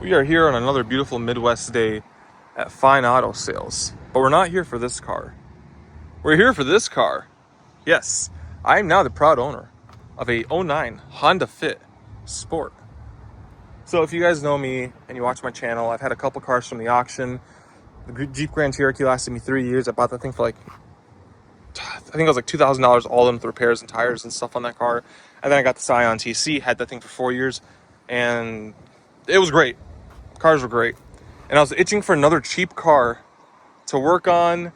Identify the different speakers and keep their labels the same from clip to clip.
Speaker 1: We are here on another beautiful Midwest day at Fine Auto Sales, but we're not here for this car. We're here for this car. Yes, I am now the proud owner of a '09 Honda Fit Sport. So if you guys know me and you watch my channel, I've had a couple cars from the auction. The Jeep Grand Cherokee lasted me 3 years. I bought that thing for I think it was like $2,000 all in with repairs and tires and stuff on that car. And then I got the Scion TC, had that thing for 4 years, and it was great. Cars were great. And I was itching for another cheap car to work on,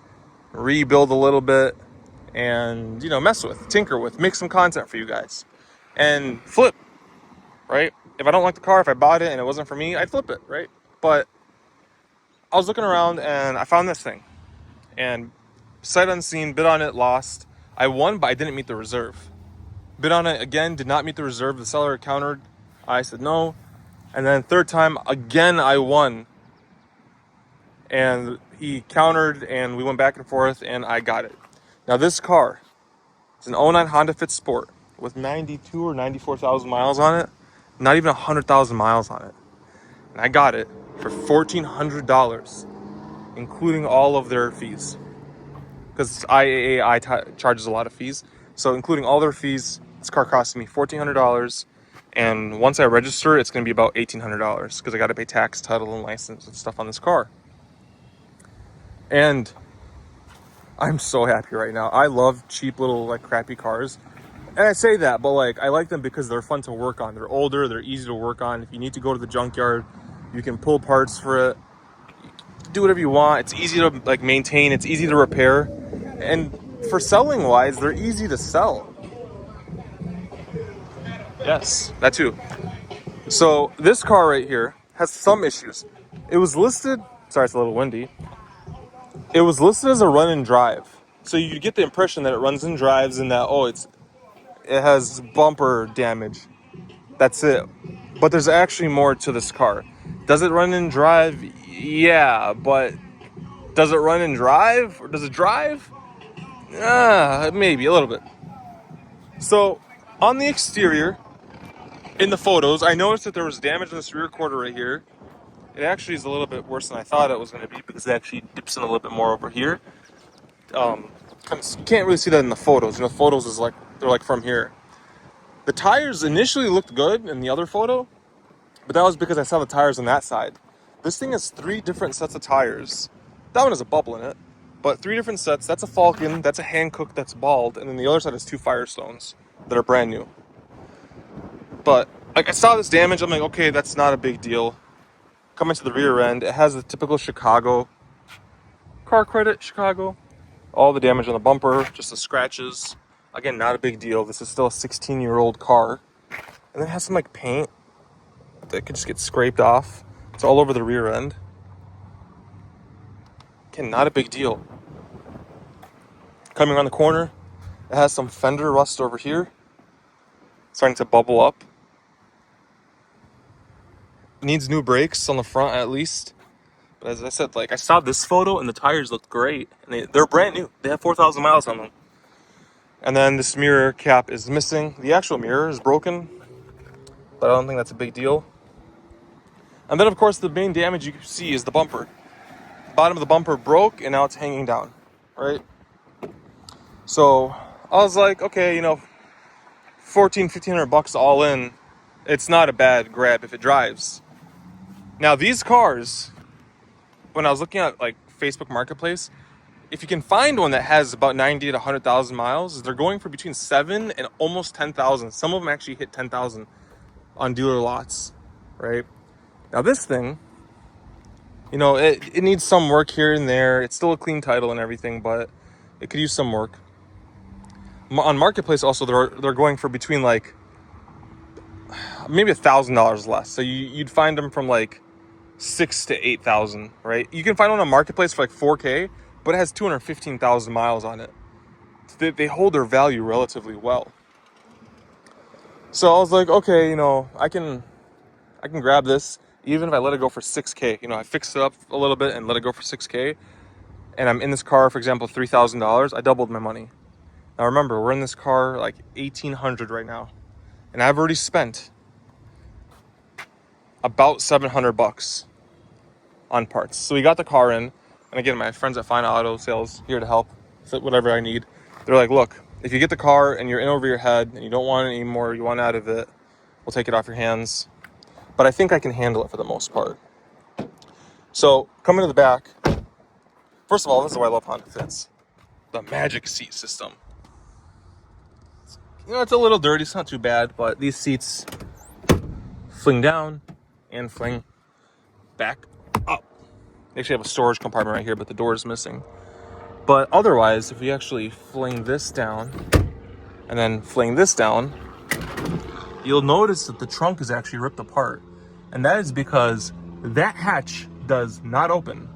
Speaker 1: rebuild a little bit, and, mess with, tinker with, make some content for you guys. And flip, right? If I don't like the car, if I bought it and it wasn't for me, I'd flip it, right? But I was looking around and I found this thing. And sight unseen, bid on it, lost. I won, but I didn't meet the reserve. Bid on it again, did not meet the reserve. The seller countered. I said no. And then third time, again, I won. And he countered, and we went back and forth, and I got it. Now, this car is an '09 Honda Fit Sport with 92 or 94,000 miles on it. Not even 100,000 miles on it. And I got it for $1,400, including all of their fees. Because IAAI charges a lot of fees. So including all their fees, this car cost me $1,400. And once I register, it's going to be about $1,800 because I got to pay tax, title, and license and stuff on this car. And I'm so happy right now. I love cheap little crappy cars. And I say that, but I like them because they're fun to work on. They're older, they're easy to work on. If you need to go to the junkyard, you can pull parts for it. Do whatever you want. It's easy to maintain, it's easy to repair. And for selling wise, they're easy to sell. Yes, that too. So this car right here has some issues. It was listed, sorry, it's a little windy. It was listed as a run and drive. So you get the impression that it runs and drives and that, it has bumper damage. That's it. But there's actually more to this car. Does it run and drive? Yeah, but does it run and drive? Or does it drive? Maybe a little bit. So on the exterior, in the photos, I noticed that there was damage in this rear quarter right here. It actually is a little bit worse than I thought it was going to be because it actually dips in a little bit more over here. You can't really see that in the photos. In the photos is they're from here. The tires initially looked good in the other photo, but that was because I saw the tires on that side. This thing has 3 different sets of tires. That one has a bubble in it, but 3 different sets. That's a Falcon, that's a Hankook, that's bald, and then the other side has 2 Firestones that are brand new. But I saw this damage, I'm like, okay, that's not a big deal. Coming to the rear end, it has the typical Chicago car credit, Chicago. All the damage on the bumper, just the scratches. Again, not a big deal. This is still a 16-year-old car. And then it has some paint that could just get scraped off. It's all over the rear end. Again, not a big deal. Coming around the corner, it has some fender rust over here. Starting to bubble up. Needs new brakes on the front at least. But as I said, I saw this photo and the tires looked great. And they're brand new. They have 4,000 miles on them. And then this mirror cap is missing. The actual mirror is broken. But I don't think that's a big deal. And then, of course, the main damage you can see is the bumper. Bottom of the bumper broke and now it's hanging down. Right? So I was like, okay, $1,500 all in. It's not a bad grab if it drives. Now, these cars, when I was looking at Facebook Marketplace, if you can find one that has about 90 to 100,000 miles, they're going for between 7 and almost 10,000. Some of them actually hit 10,000 on dealer lots, right? Now this thing, it needs some work here and there. It's still a clean title and everything, but it could use some work. On Marketplace also, they're going for between maybe $1,000 less. So you'd find them from 6 to 8,000, right? You can find one on Marketplace for 4K, but it has 215,000 miles on it. They hold their value relatively well. So I was like, okay, I can grab this even if I let it go for 6K. I fixed it up a little bit and let it go for 6K. And I'm in this car, for example, $3,000. I doubled my money. Now remember, we're in this car $1,800 right now. And I've already spent about $700 on parts. So we got the car in, and again, my friends at Fine Auto Sales here to help fit whatever I need. They're like, look, if you get the car and you're in over your head and you don't want it anymore, you want out of it, we'll take it off your hands. But I think I can handle it for the most part. So coming to the back, first of all, this is why I love Honda Fits. The magic seat system. You know, it's a little dirty, it's not too bad, but these seats fling down and fling back up. They actually have a storage compartment right here, but the door is missing. But otherwise, if we actually fling this down and then fling this down, you'll notice that the trunk is actually ripped apart. And that is because that hatch does not open.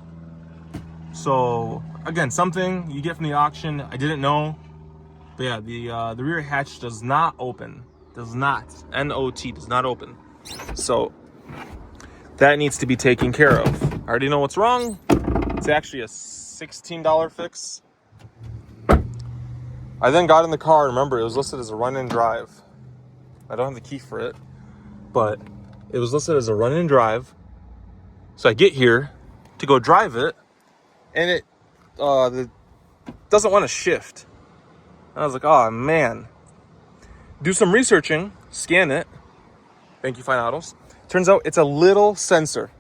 Speaker 1: So again, something you get from the auction, I didn't know. But yeah, the rear hatch does not open. Does not. N-O-T, does not open. So that needs to be taken care of. I already know what's wrong. It's actually a $16 fix. I then got in the car. Remember, it was listed as a run-and drive. I don't have the key for it, but it was listed as a run-and drive. So I get here to go drive it, and it doesn't want to shift. I was like, oh man. Do some researching, scan it. Thank you, Fine Autos. Turns out it's a little sensor.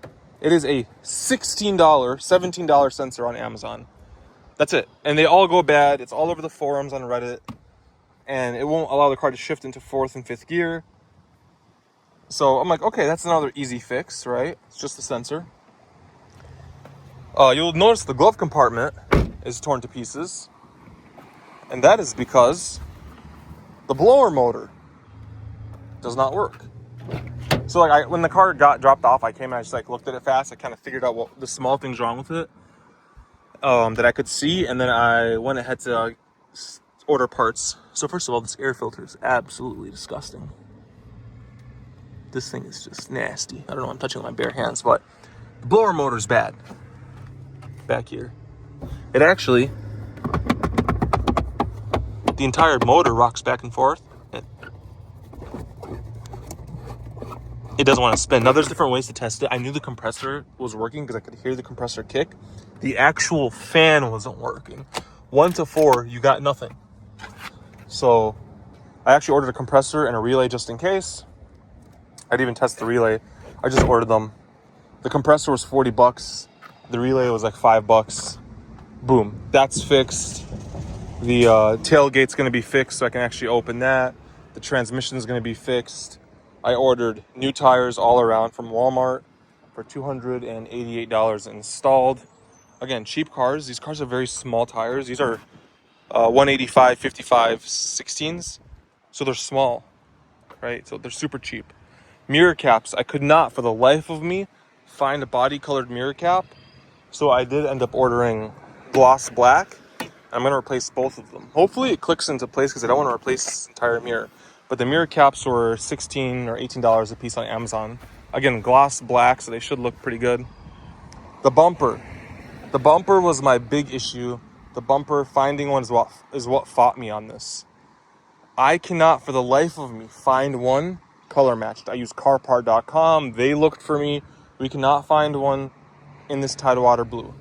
Speaker 1: It is a $16, $17 sensor on Amazon. That's it. And they all go bad. It's all over the forums on Reddit. And it won't allow the car to shift into fourth and fifth gear. So I'm like, okay, that's another easy fix, right? It's just the sensor. You'll notice the glove compartment is torn to pieces. And that is because the blower motor does not work. So like when the car got dropped off, I came and I just like looked at it fast. I kind of figured out what the small things wrong with it that I could see. And then I went ahead to order parts. So first of all, this air filter is absolutely disgusting. This thing is just nasty. I don't know, I'm touching with my bare hands, but the blower motor's bad. Back here. It actually, the entire motor rocks back and forth. It doesn't want to spin. Now there's different ways to test it. I knew the compressor was working because I could hear the compressor kick. The actual fan wasn't working. 1 to 4, you got nothing. So I actually ordered a compressor and a relay just in case. I didn't even test the relay. I just ordered them. The compressor was $40. The relay was like $5. Boom, that's fixed. The tailgate's gonna be fixed so I can actually open that. The transmission's gonna be fixed. I ordered new tires all around from Walmart for $288 installed. Again, cheap cars. These cars are very small tires. These are 185, 55, 16s. So they're small, right? So they're super cheap. Mirror caps. I could not, for the life of me, find a body-colored mirror cap. So I did end up ordering gloss black. I'm going to replace both of them. Hopefully it clicks into place because I don't want to replace this entire mirror. But the mirror caps were $16 or $18 a piece on Amazon. Again, gloss black, so they should look pretty good. The bumper. The bumper was my big issue. The bumper, finding one is what fought me on this. I cannot, for the life of me, find one color matched. I used carpart.com. They looked for me. We cannot find one in this Tidewater blue.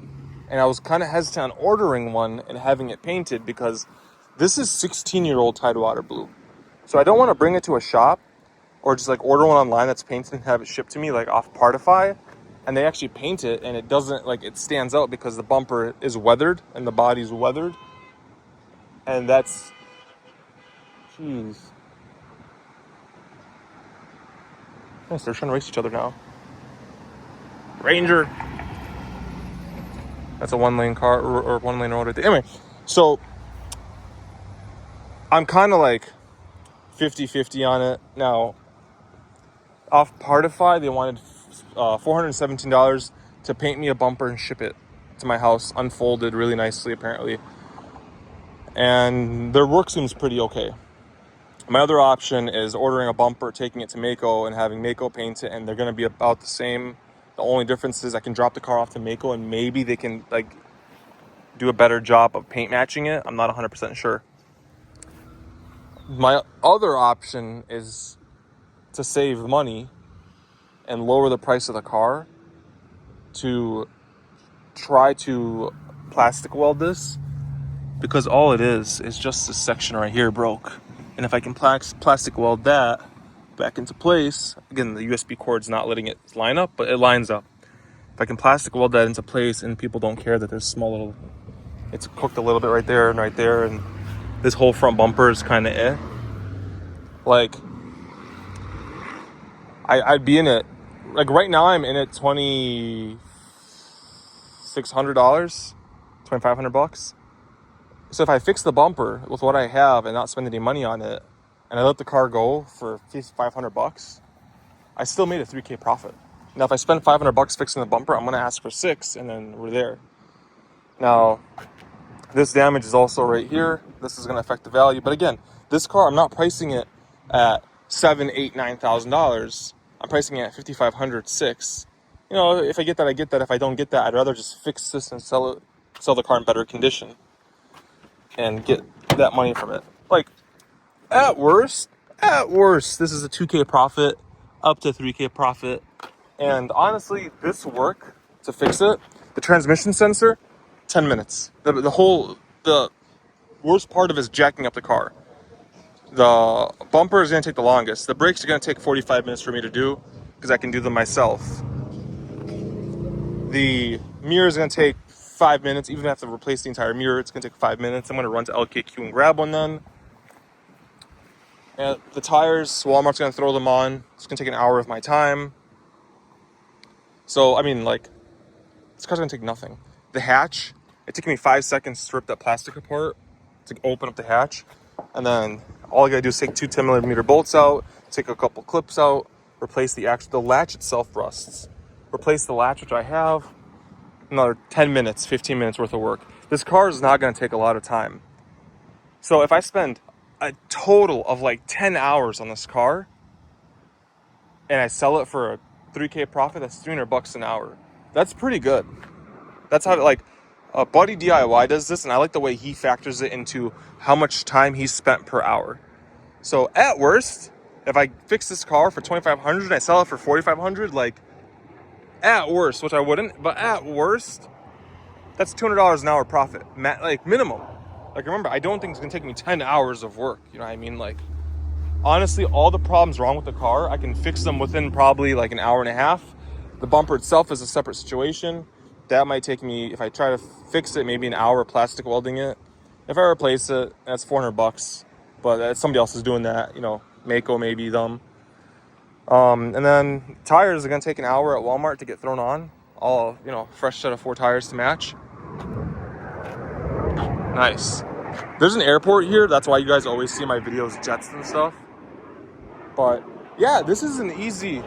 Speaker 1: And I was kind of hesitant on ordering one and having it painted because this is 16-year-old Tidewater blue. So I don't want to bring it to a shop or just like order one online that's painted and have it shipped to me like off Partify. And they actually paint it and it doesn't, like, it stands out because the bumper is weathered and the body's weathered. And that's, jeez. Yes, they're trying to race each other now. Ranger. That's a one-lane car or one-lane road right there. Anyway, so I'm kind of like 50-50 on it. Now, off Partify, they wanted $417 to paint me a bumper and ship it to my house, unfolded really nicely, apparently. And their work seems pretty okay. My other option is ordering a bumper, taking it to Mako, and having Mako paint it, and they're going to be about the same. The only difference is I can drop the car off to Mako, and maybe they can like do a better job of paint matching it. I'm not 100% sure. My other option is to save money and lower the price of the car to try to plastic weld this, because all it is just this section right here broke. And if I can plastic weld that back into place, again, the USB cord's not letting it line up, but it lines up. If I can plastic weld that into place and people don't care that there's small little, it's cooked a little bit right there, and this whole front bumper is kind of like, I'd be in it. Like right now I'm in it $2,600, $2,500. So if I fix the bumper with what I have and not spend any money on it, and I let the car go for $500, I still made a $3K profit. Now, if I spend $500 fixing the bumper, I'm going to ask for $6,000, and then we're there. Now, this damage is also right here. This is going to affect the value. But again, this car, I'm not pricing it at $7,000, $8,000, $9,000. I'm pricing it at $5,500, $6,000. You know, if I get that, I get that. If I don't get that, I'd rather just fix this and sell the car in better condition and get that money from it. Like, at worst, this is a 2K profit, up to 3K profit. And honestly, this work to fix it, the transmission sensor, 10 minutes. The worst part of it is jacking up the car. The bumper is going to take the longest. The brakes are going to take 45 minutes for me to do, because I can do them myself. The mirror is going to take 5 minutes. Even if I have to replace the entire mirror, it's going to take 5 minutes. I'm going to run to LKQ and grab one then. And the tires, Walmart's going to throw them on. It's going to take an hour of my time. So, I mean, like, this car's going to take nothing. The hatch, it took me 5 seconds to rip that plastic apart to open up the hatch. And then all I got to do is take two 10mm bolts out, take a couple clips out, replace the latch itself rusts. Replace the latch, which I have. Another 10 minutes, 15 minutes worth of work. This car is not going to take a lot of time. So if I spend a total of like 10 hours on this car and I sell it for a 3K profit, that's $300 an hour. That's pretty good. That's how, like, Buddy DIY does this, and I like the way he factors it into how much time he spent per hour. So at worst, if I fix this car for $2,500 and I sell it for $4,500, like, at worst, which I wouldn't, but at worst, that's $200 an hour profit, like, minimum. Like, remember, I don't think it's gonna take me 10 hours of work. You know what I mean? Like, honestly, all the problems wrong with the car, I can fix them within probably like an hour and a half. The bumper itself is a separate situation. That might take me, if I try to fix it, maybe an hour plastic welding it. If I replace it, that's $400. But somebody else is doing that, you know, Mako, maybe them. And then tires are gonna take an hour at Walmart to get thrown on. All, you know, fresh set of 4 tires to match. Nice. There's an airport here. That's why you guys always see my videos, jets and stuff. But yeah, this is an easy,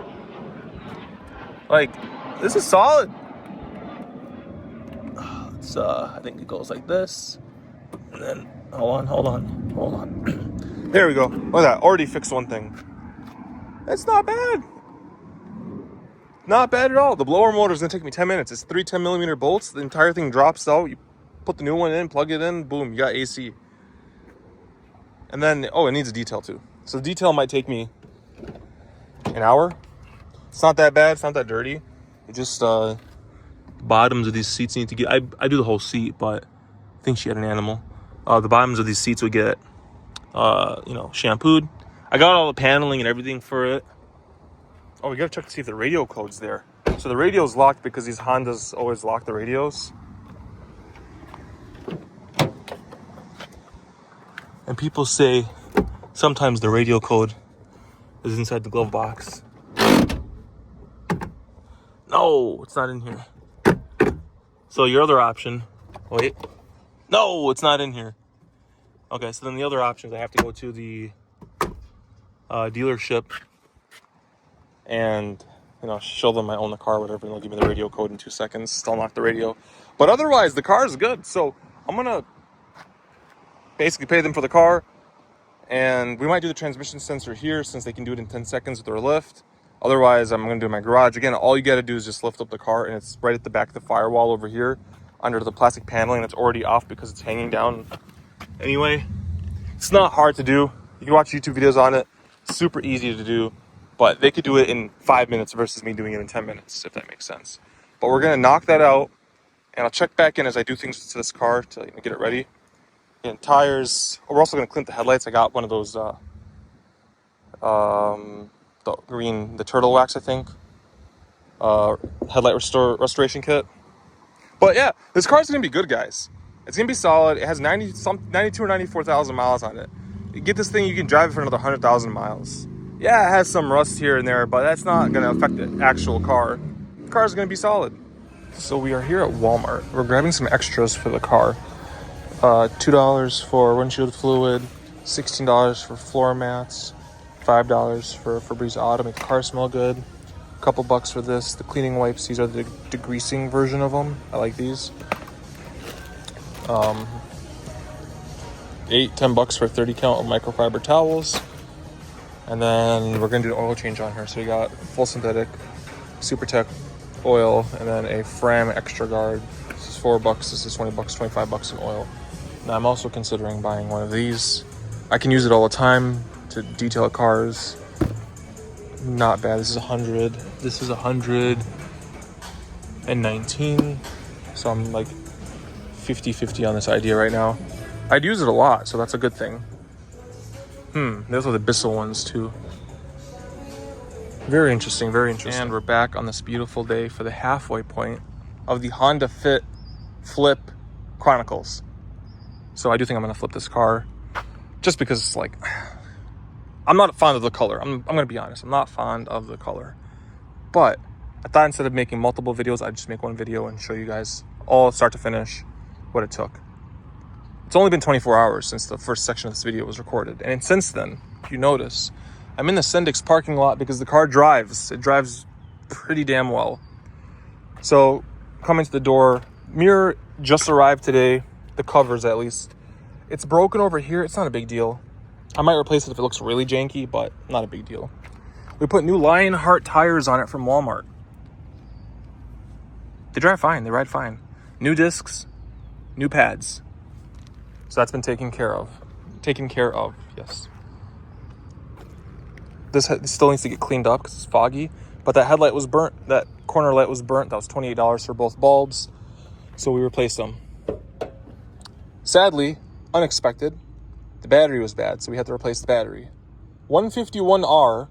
Speaker 1: like, this is solid. It's I think it goes like this, and then hold on. There we go. Look at that. Already fixed one thing. It's not bad. Not bad at all. The blower motor is gonna take me 10 minutes. It's 3 10mm bolts. The entire thing drops out. You put the new one in, plug it in, boom, you got AC. And then, oh, it needs a detail too. So the detail might take me an hour. It's not that bad. It's not that dirty. It just bottoms of these seats need to get. I do the whole seat, but I think she had an animal. The bottoms of these seats would get, shampooed. I got all the paneling and everything for it. Oh, we gotta check to see if the radio code's there. So the radio's locked because these Hondas always lock the radios. And people say sometimes the radio code is inside the glove box. No, it's not in here. So your other option, wait. No, it's not in here. Okay, so then the other option is I have to go to the dealership and, show them I own the car, whatever, and they'll give me the radio code in 2 seconds to unlock the radio. But otherwise, the car is good. So I'm going to basically pay them for the car, and we might do the transmission sensor here since they can do it in 10 seconds with their lift. Otherwise, I'm going to do it in my garage. Again, all you got to do is just lift up the car, and it's right at the back of the firewall over here under the plastic paneling. It's already off because it's hanging down anyway. It's not hard to do. You can watch YouTube videos on it. It's super easy to do. But they could do it in 5 minutes versus me doing it in 10 minutes, if that makes sense. But we're gonna knock that out, and I'll check back in as I do things to this car to get it ready. And tires. We're also gonna clean the headlights. I got one of those, the green, the turtle wax, I think. Headlight restoration kit. But yeah, this car's gonna be good, guys. It's gonna be solid. It has 92 or 94,000 miles on it. You get this thing, you can drive it for another 100,000 miles. Yeah, it has some rust here and there, but that's not gonna affect the actual car. The car's gonna be solid. So we are here at Walmart. We're grabbing some extras for the car. $2 for windshield fluid, $16 for floor mats, $5 for Febreze Auto, make the car smell good. A couple bucks for this. The cleaning wipes, these are the degreasing version of them. I like these. $10 for 30 count of microfiber towels. And then we're gonna do an oil change on her. So we got full synthetic, Super Tech oil, and then a Fram Extra Guard. This is $4, this is $20, $25 in oil. Now I'm also considering buying one of these. I can use it all the time to detail cars. Not bad. This is 100. This is 119. So I'm like 50-50 on this idea right now. I'd use it a lot, so that's a good thing. Those are the Bissell ones too. Very interesting, very interesting. And we're back on this beautiful day for the halfway point of the Honda Fit Flip Chronicles. So I do think I'm gonna flip this car, just because it's like, I'm not fond of the color. I'm gonna be honest, I'm not fond of the color. But I thought instead of making multiple videos, I'd just make one video and show you guys all start to finish what it took. It's only been 24 hours since the first section of this video was recorded. And since then, if you notice, I'm in the Sendix parking lot because the car drives. It drives pretty damn well. So coming to the door, mirror just arrived today. The covers, at least. It's broken over here. It's not a big deal. I might replace it if it looks really janky, but not a big deal. We put new Lionheart tires on it from Walmart. They drive fine. They ride fine. New discs, new pads. So that's been taken care of. Yes. This still needs to get cleaned up because it's foggy. But that headlight was burnt. That corner light was burnt. That was $28 for both bulbs. So we replaced them. Sadly, unexpected, the battery was bad, so we had to replace the battery. 151R,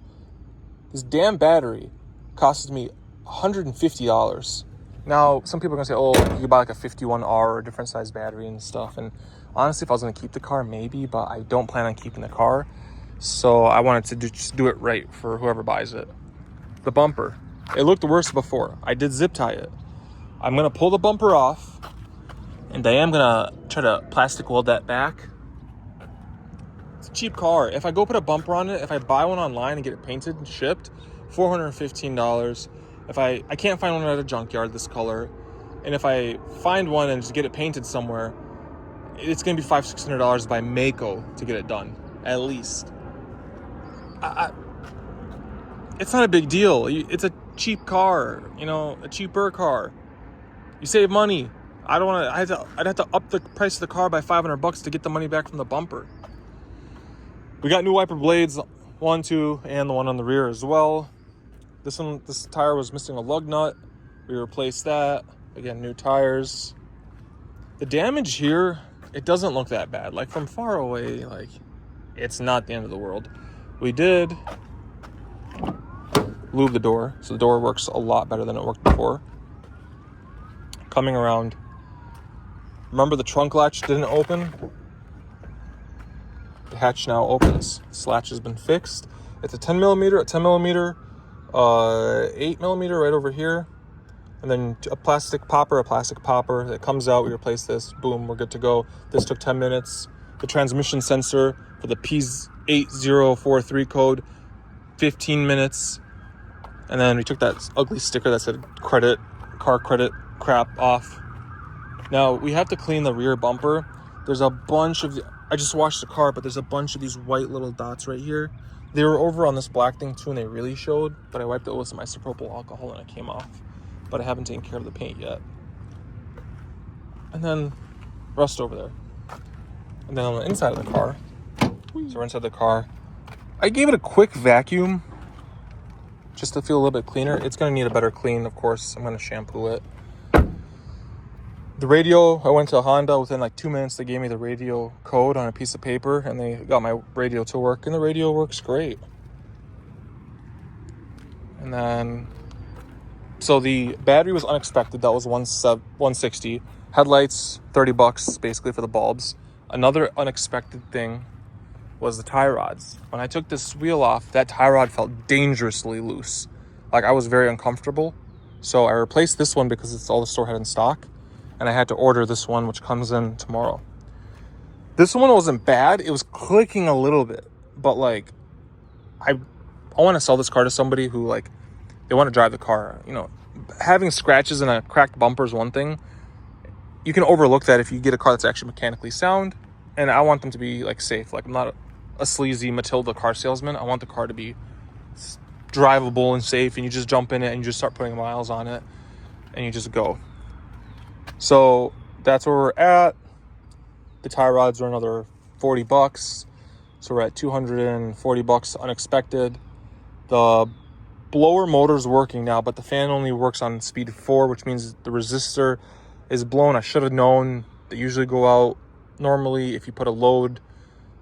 Speaker 1: this damn battery, costed me $150. Now, some people are going to say, oh, you could buy like a 51R or a different size battery and stuff. And honestly, if I was going to keep the car, maybe, but I don't plan on keeping the car. So I wanted to just do it right for whoever buys it. The bumper, it looked worse before. I did zip tie it. I'm going to pull the bumper off. And I am gonna try to plastic weld that back. It's a cheap car. If I go put a bumper on it, if I buy one online and get it painted and shipped, $415. If I can't find one at a junkyard this color, and if I find one and just get it painted somewhere, it's gonna be $500-$600 by Mako to get it done, at least. It's not a big deal. It's a cheap car, a cheaper car. You save money. I'd have to up the price of the car by $500 to get the money back from the bumper. We got new wiper blades, 1, 2, and the one on the rear as well. This tire was missing a lug nut. We replaced that. Again, new tires. The damage here, it doesn't look that bad. Like from far away, like it's not the end of the world. We did lube the door, so the door works a lot better than it worked before. Coming around. Remember the trunk latch didn't open? The hatch now opens. This latch has been fixed. It's a 10 millimeter, 8 millimeter right over here. And then a plastic popper that comes out. We replace this. Boom, we're good to go. This took 10 minutes. The transmission sensor for the P8043 code, 15 minutes. And then we took that ugly sticker that said car credit crap off. Now, we have to clean the rear bumper. There's a bunch of... I just washed the car, but there's a bunch of these white little dots right here. They were over on this black thing too, and they really showed. But I wiped it with some isopropyl alcohol, and it came off. But I haven't taken care of the paint yet. And then rust over there. And then on the inside of the car... So we're inside the car. I gave it a quick vacuum. just to feel a little bit cleaner. It's going to need a better clean, of course. I'm going to shampoo it. The radio, I went to Honda. Within like 2 minutes, they gave me the radio code on a piece of paper, and they got my radio to work, and the radio works great. And then, so the battery was unexpected. That was $160. Headlights, $30 basically for the bulbs. Another unexpected thing was the tie rods. When I took this wheel off, that tie rod felt dangerously loose. Like, I was very uncomfortable. So I replaced this one because it's all the store had in stock. And I had to order this one, which comes in tomorrow. This one wasn't bad. It was clicking a little bit. But, like, I want to sell this car to somebody who, like, they want to drive the car. You know, having scratches and a cracked bumper is one thing. You can overlook that if you get a car that's actually mechanically sound. And I want them to be, like, safe. Like, I'm not a sleazy Matilda car salesman. I want the car to be drivable and safe. And you just jump in it and you just start putting miles on it. And you just go. So that's where we're at. The tie rods are another $40. So we're at $240 unexpected. The blower motor's working now, but the fan only works on speed 4, which means the resistor is blown. I should have known. They usually go out normally if you put a load,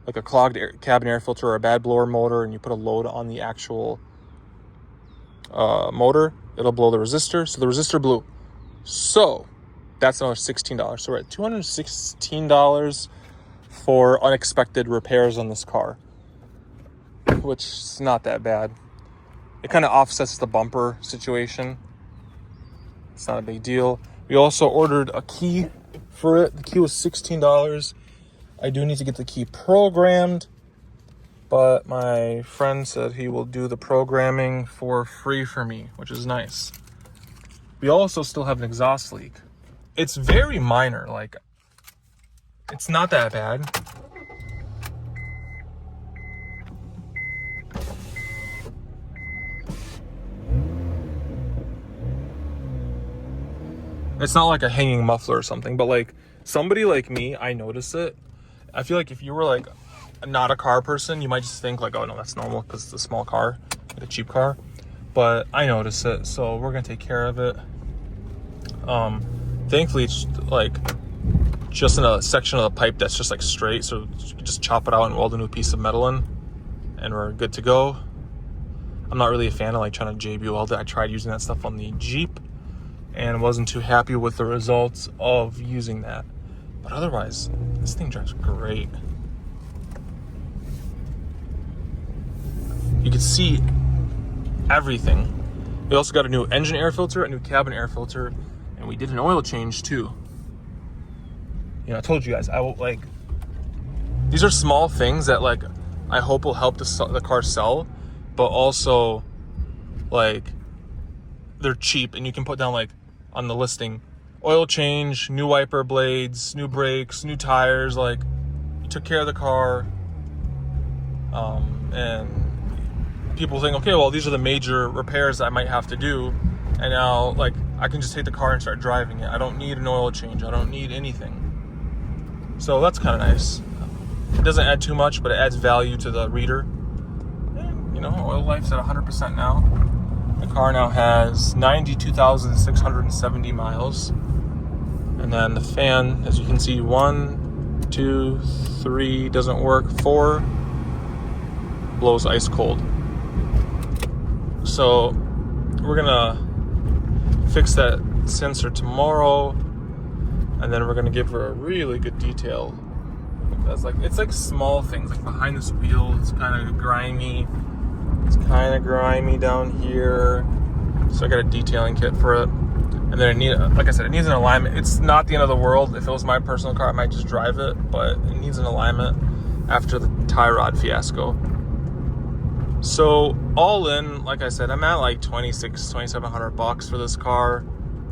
Speaker 1: like a clogged cabin air filter or a bad blower motor, and you put a load on the actual motor, it'll blow the resistor. So the resistor blew. So that's another $16. So we're at $216 for unexpected repairs on this car, which is not that bad. It kind of offsets the bumper situation. It's not a big deal. We also ordered a key for it. The key was $16. I do need to get the key programmed, but my friend said he will do the programming for free for me, which is nice. We also still have an exhaust leak. It's very minor, like, it's not that bad. It's not like a hanging muffler or something, but like somebody like me, I notice it. I feel like if you were like not a car person, you might just think like, oh no, that's normal because it's a small car, like a cheap car. But I notice it, so we're gonna take care of it. Thankfully, it's like just in a section of the pipe that's just like straight, so you can just chop it out and weld a new piece of metal in, and we're good to go. I'm not really a fan of like trying to JB weld it. I tried using that stuff on the Jeep and wasn't too happy with the results of using that. But otherwise, this thing drives great. You can see everything. We also got a new engine air filter, a new cabin air filter, and we did an oil change too. You know, I told you guys, I will like, these are small things that like, I hope will help the car sell, but also like, they're cheap and you can put down like on the listing, oil change, new wiper blades, new brakes, new tires, like you took care of the car. And people think, okay, well, these are the major repairs that I might have to do. And now like, I can just take the car and start driving it. I don't need an oil change. I don't need anything. So that's kind of nice. It doesn't add too much, but it adds value to the reader. And, you know, oil life's at 100% now. The car now has 92,670 miles. And then the fan, as you can see, 1, 2, 3 doesn't work. 4 blows ice cold. So we're gonna fix that sensor tomorrow, and then we're gonna give her a really good detail. That's like, it's like small things, like behind this wheel, it's kind of grimy. It's kind of grimy down here. So I got a detailing kit for it. And then like I said, it needs an alignment. It's not the end of the world. If it was my personal car, I might just drive it, but it needs an alignment after the tie rod fiasco. So all in, like I said, I'm at like $2,700 for this car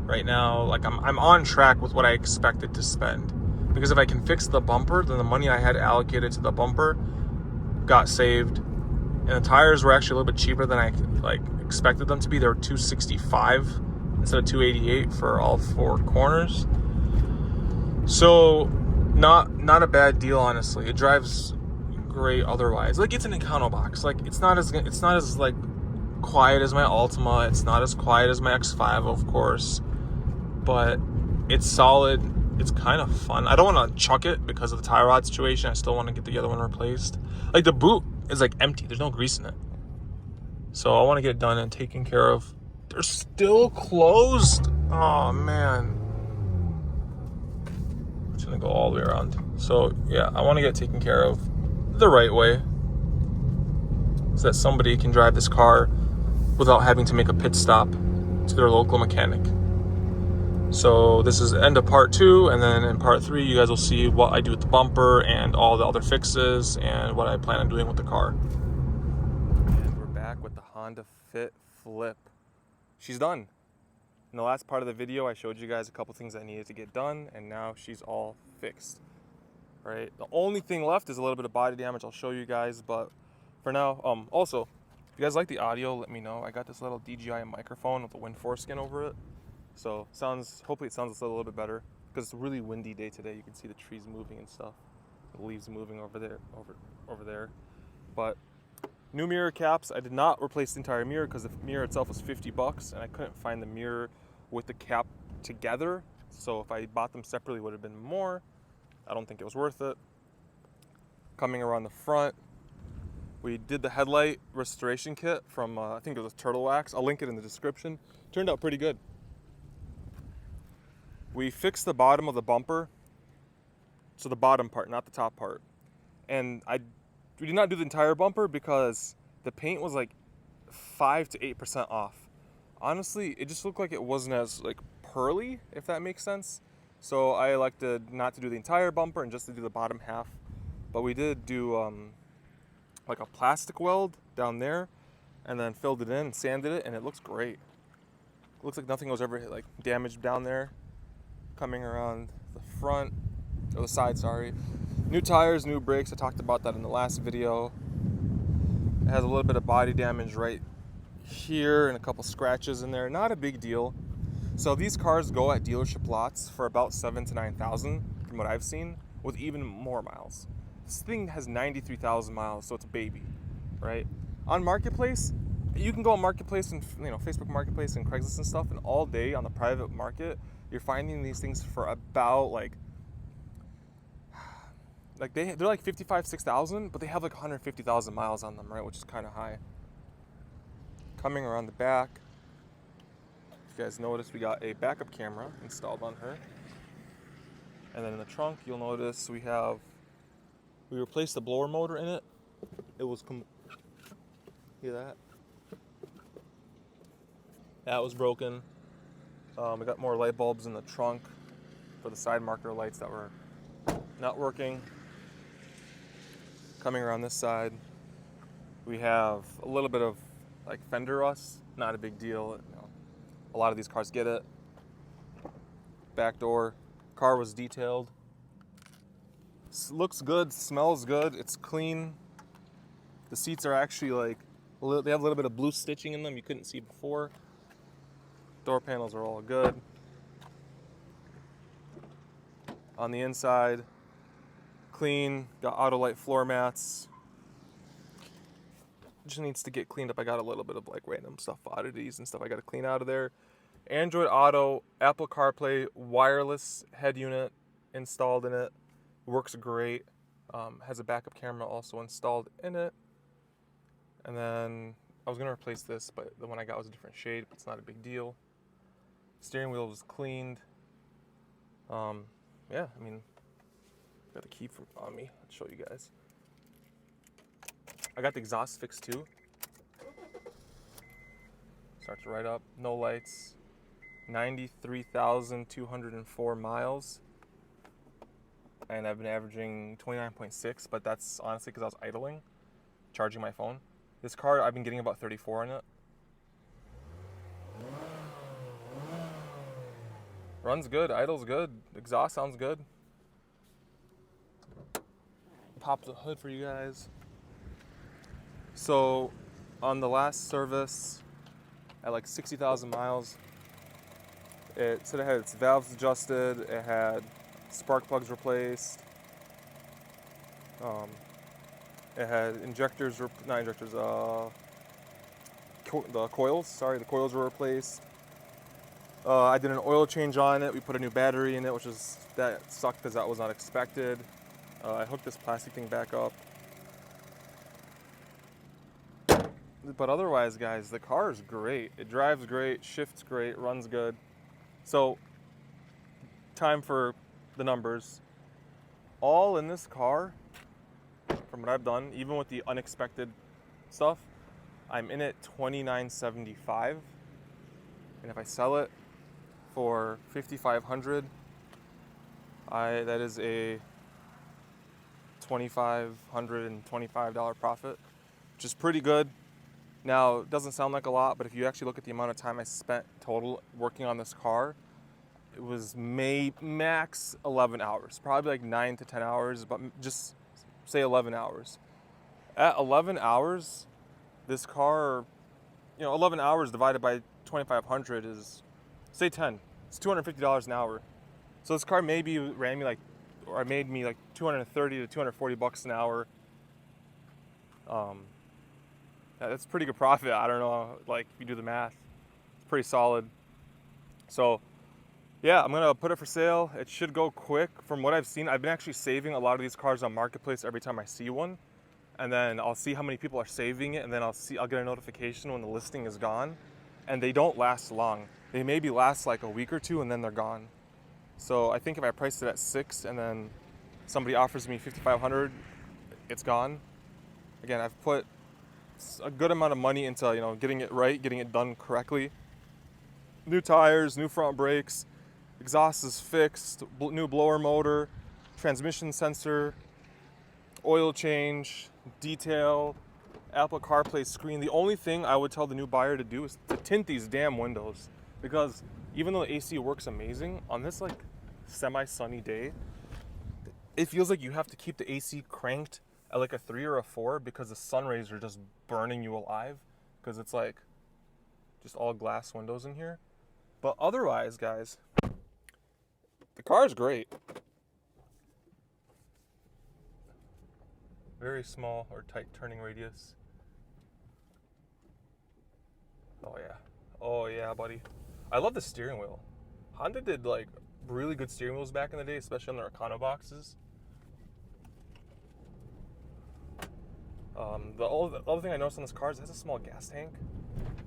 Speaker 1: right now. Like I'm on track with what I expected to spend, because if I can fix the bumper, then the money I had allocated to the bumper got saved. And the tires were actually a little bit cheaper than I like expected them to be. They were $265 instead of $288 for all 4 corners. So not a bad deal, honestly. It drives great otherwise. Like, it's an Econo box. Like, it's not as like quiet as my Altima. It's not as quiet as my X5, of course, but it's solid. It's kind of fun. I don't want to chuck it because of the tie rod situation. I still want to get the other one replaced. Like, the boot is like empty. There's no grease in it. So I want to get it done and taken care of. They're still closed. Oh, man. I'm just going to go all the way around. So, yeah, I want to get it taken care of the right way so that somebody can drive this car without having to make a pit stop to their local mechanic. So this is the end of part 2, and then in part 3 you guys will see what I do with the bumper and all the other fixes and what I plan on doing with the car. And we're back with the Honda Fit Flip. She's done. In the last part of the video I showed you guys a couple things that needed to get done, and now she's all fixed. Right? The only thing left is a little bit of body damage I'll show you guys, but for now, also, if you guys like the audio, let me know. I got this little DJI microphone with a wind foreskin over it. So hopefully it sounds a little bit better because it's a really windy day today. You can see the trees moving and stuff, the leaves moving over there. But new mirror caps. I did not replace the entire mirror because the mirror itself was $50, and I couldn't find the mirror with the cap together. So if I bought them separately, it would have been more. I don't think it was worth it. Coming around the front, we did the headlight restoration kit from I think it was Turtle Wax. I'll link it in the description. Turned out pretty good. We fixed the bottom of the bumper, so the bottom part, not the top part. And we did not do the entire bumper because the paint was like 5 to 8% off. Honestly, it just looked like it wasn't as like pearly, if that makes sense. So I elected not to do the entire bumper and just to do the bottom half. But we did do like a plastic weld down there, and then filled it in and sanded it, and it looks great. It looks like nothing was ever like damaged down there. Coming around the front, or the side, sorry. New tires, new brakes. I talked about that in the last video. It has a little bit of body damage right here and a couple scratches in there. Not a big deal. So these cars go at dealership lots for about 7,000 to 9,000 from what I've seen, with even more miles. This thing has 93,000 miles, so it's a baby, right? On Marketplace, you can go on Marketplace and Facebook Marketplace and Craigslist and stuff, and all day on the private market, you're finding these things for about like they're like 55, 6,000, but they have like 150,000 miles on them, right? Which is kind of high. Coming around the back, if you guys notice, we got a backup camera installed on her. And then in the trunk, you'll notice we replaced the blower motor in it. It was hear that? That was broken. We got more light bulbs in the trunk for the side marker lights that were not working. Coming around this side, we have a little bit of like fender rust. Not a big deal. A lot of these cars get it. Back door. Car was detailed. Looks good, smells good, it's clean. The seats are actually like, they have a little bit of blue stitching in them you couldn't see before. Door panels are all good. On the inside, clean, got auto light floor mats. Just needs to get cleaned up. I got a little bit of like random stuff, oddities and stuff I got to clean out of there. Android Auto, Apple CarPlay, wireless head unit installed in it. Works great. Has a backup camera also installed in it. And then I was going to replace this, but the one I got was a different shade, but it's not a big deal. Steering wheel was cleaned. Yeah, I mean, got the key on me. I'll show you guys. I got the exhaust fixed too. Starts right up, no lights. 93,204 miles. And I've been averaging 29.6, but that's honestly because I was idling, charging my phone. This car, I've been getting about 34 in it. Runs good, idles good, exhaust sounds good. Pop the hood for you guys. So, on the last service, at like 60,000 miles, it said it had its valves adjusted, it had spark plugs replaced, it had the coils. Sorry, the coils were replaced. I did an oil change on it. We put a new battery in it, that sucked because that was not expected. I hooked this plastic thing back up. But otherwise, guys, the car is great. It drives great, shifts great, runs good. So, time for the numbers. All in this car, from what I've done, even with the unexpected stuff, I'm in at $2,975. And if I sell it for $5,500, that is a $2,525 profit, which is pretty good. Now, it doesn't sound like a lot, but if you actually look at the amount of time I spent total working on this car, it was max 11 hours, probably like 9 to 10 hours, but just say 11 hours. At 11 hours, this car, 11 hours divided by 2,500 is, say 10. It's $250 an hour. So this car maybe made me like $230 to $240 an hour. That's pretty good profit. I don't know, like if you do the math, it's pretty solid. So yeah, I'm gonna put it for sale. It should go quick. From what I've seen, I've been actually saving a lot of these cars on Marketplace every time I see one. And then I'll see how many people are saving it, and then I'll get a notification when the listing is gone. And they don't last long. They maybe last like a week or two and then they're gone. So I think if I priced it at $6,000 and then somebody offers me $5,500, it's gone. Again, I've put a good amount of money into getting it right, getting it done correctly. New tires, new front brakes, exhaust is fixed, new blower motor, transmission sensor, oil change, detail, Apple CarPlay screen. The only thing I would tell the new buyer to do is to tint these damn windows, because even though the AC works amazing, on this like semi-sunny day, it feels like you have to keep the AC cranked at like a 3 or a 4 because the sun rays are just burning you alive, because it's like just all glass windows in here. But otherwise, guys, the car is great. Very small or tight turning radius. Oh yeah, buddy. I love the steering wheel. Honda did like really good steering wheels back in the day, especially on their Econo boxes. The other thing I noticed on this car is it has a small gas tank.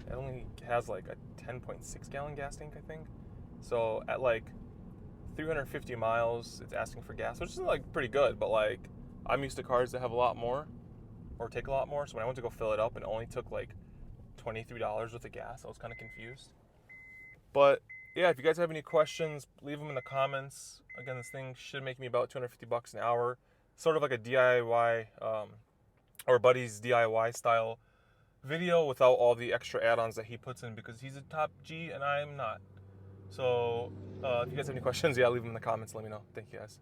Speaker 1: It only has like a 10.6 gallon gas tank, I think. So at like 350 miles, it's asking for gas, which is like pretty good, but like I'm used to cars that have a lot more or take a lot more. So when I went to go fill it up, it only took like $23 worth of gas. I was kind of confused. But yeah, if you guys have any questions, leave them in the comments. Again, this thing should make me about $250 an hour. Sort of like a DIY or Buddy's DIY style video without all the extra add-ons that he puts in, because he's a top G and I'm not. So if you guys have any questions, yeah, leave them in the comments. Let me know. Thank you guys.